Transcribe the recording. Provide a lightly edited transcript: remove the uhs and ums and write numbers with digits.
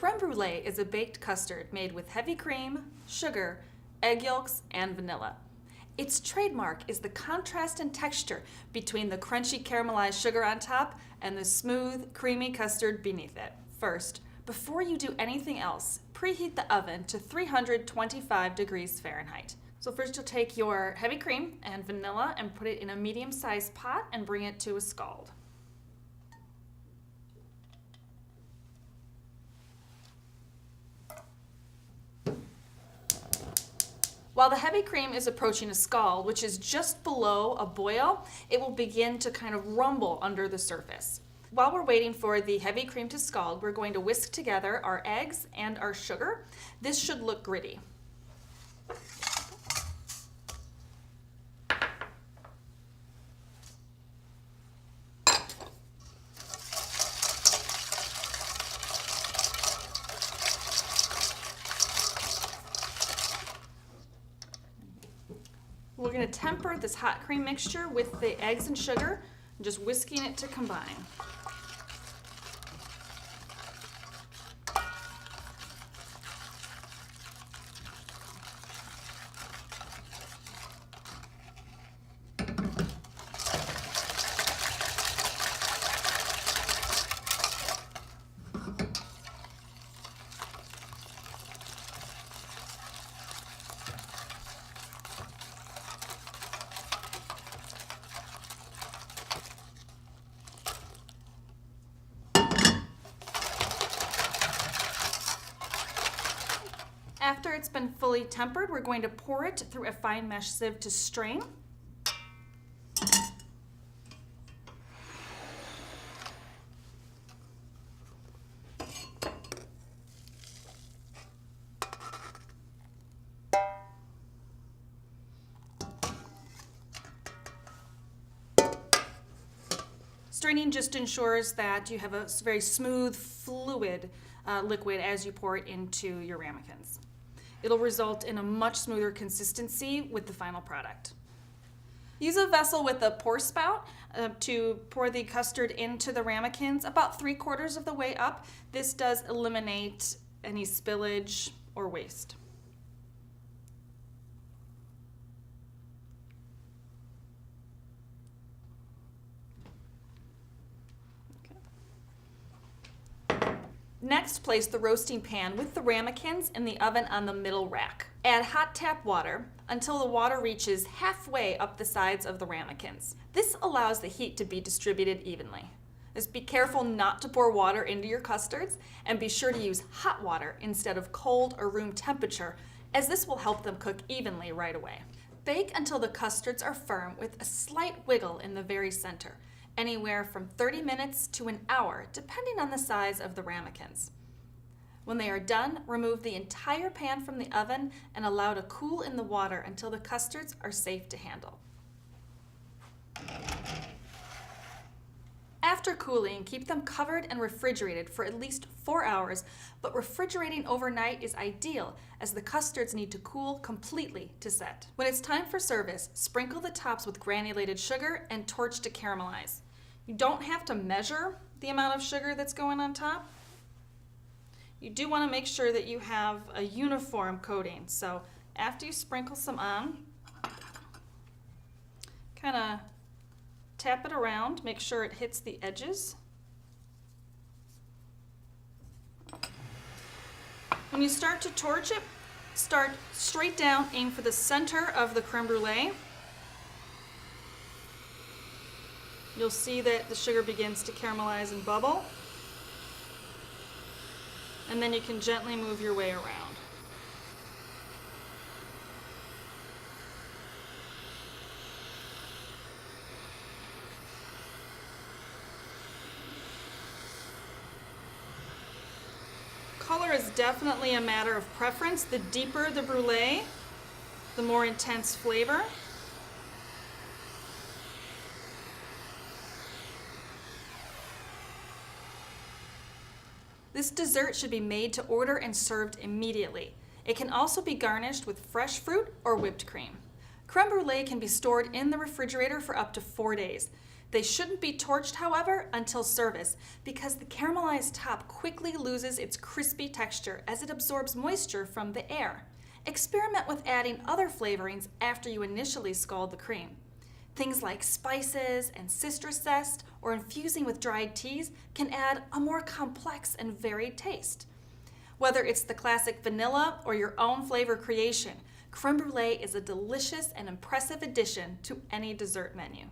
creme brulee is a baked custard made with heavy cream, sugar, egg yolks, and vanilla. Its trademark is the contrast in texture between the crunchy caramelized sugar on top and the smooth, creamy custard beneath it. First, before you do anything else, preheat the oven to 325 degrees Fahrenheit. So first you'll take your heavy cream and vanilla and put it in a medium-sized pot and bring it to a scald. While the heavy cream is approaching a scald, which is just below a boil, it will begin to kind of rumble under the surface. While we're waiting for the heavy cream to scald, we're going to whisk together our eggs and our sugar. This should look gritty. We're going to temper this hot cream mixture with the eggs and sugar, just whisking it to combine. After it's been fully tempered, we're going to pour it through a fine mesh sieve to strain. Straining just ensures that you have a very smooth, fluid liquid as you pour it into your ramekins. It'll result in a much smoother consistency with the final product. Use a vessel with a pour spout to pour the custard into the ramekins about 3/4 of the way up. This does eliminate any spillage or waste. Next, place the roasting pan with the ramekins in the oven on the middle rack. Add hot tap water until the water reaches halfway up the sides of the ramekins. This allows the heat to be distributed evenly. Just be careful not to pour water into your custards, and be sure to use hot water instead of cold or room temperature, as this will help them cook evenly right away. Bake until the custards are firm with a slight wiggle in the very center. Anywhere from 30 minutes to an hour, depending on the size of the ramekins. When they are done, remove the entire pan from the oven and allow to cool in the water until the custards are safe to handle. After cooling, keep them covered and refrigerated for at least 4 hours, but refrigerating overnight is ideal as the custards need to cool completely to set. When it's time for service, sprinkle the tops with granulated sugar and torch to caramelize. You don't have to measure the amount of sugar that's going on top. You do want to make sure that you have a uniform coating. So after you sprinkle some on, kind of tap it around, make sure it hits the edges. When you start to torch it, start straight down, aim for the center of the creme brulee. You'll see that the sugar begins to caramelize and bubble. And then you can gently move your way around. Color is definitely a matter of preference. The deeper the brulee, the more intense flavor. This dessert should be made to order and served immediately. It can also be garnished with fresh fruit or whipped cream. Creme brulee can be stored in the refrigerator for up to 4 days. They shouldn't be torched, however, until service because the caramelized top quickly loses its crispy texture as it absorbs moisture from the air. Experiment with adding other flavorings after you initially scald the cream. Things like spices and citrus zest or infusing with dried teas can add a more complex and varied taste. Whether it's the classic vanilla or your own flavor creation, creme brulee is a delicious and impressive addition to any dessert menu.